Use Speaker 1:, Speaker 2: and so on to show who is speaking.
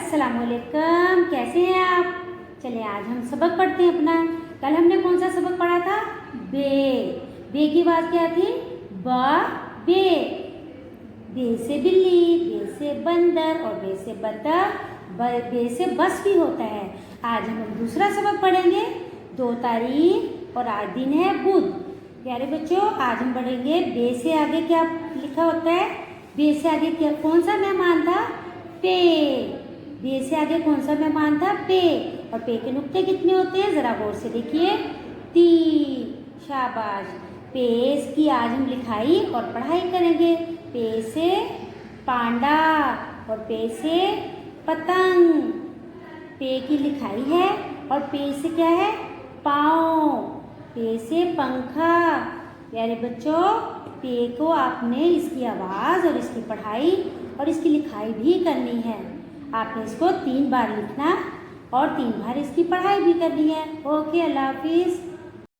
Speaker 1: अस्सलामुअलैकुम, कैसे हैं आप। चलिए आज हम सबक पढ़ते हैं अपना। कल हमने कौन सा सबक पढ़ा था? बे की बात क्या थी? बे। बे से बिल्ली, बे से बंदर और बे से बतख, बे से बस भी होता है। आज हम दूसरा सबक पढ़ेंगे। 2 तारीख और आज दिन है बुध। प्यारे बच्चों, आज हम पढ़ेंगे बे से आगे क्या लिखा होता है। बे से आगे क्या कौन सा मेहमान था? पे। बे से आगे कौन सा मेहमान था? पे। और पे के नुक्ते कितने होते हैं? जरा गौर से देखिए, 3। शाबाश। पे की आज हम लिखाई और पढ़ाई करेंगे। पे से पांडा और पे से पतंग। पे की लिखाई है और पे से क्या है? पाँव। पे से पंखा। प्यारे बच्चों, पे को आपने इसकी आवाज़ और इसकी पढ़ाई और इसकी लिखाई भी करनी है। आपने इसको 3 बार लिखना और 3 बार इसकी पढ़ाई भी करनी है। ओके, अल्लाह हाफिज़।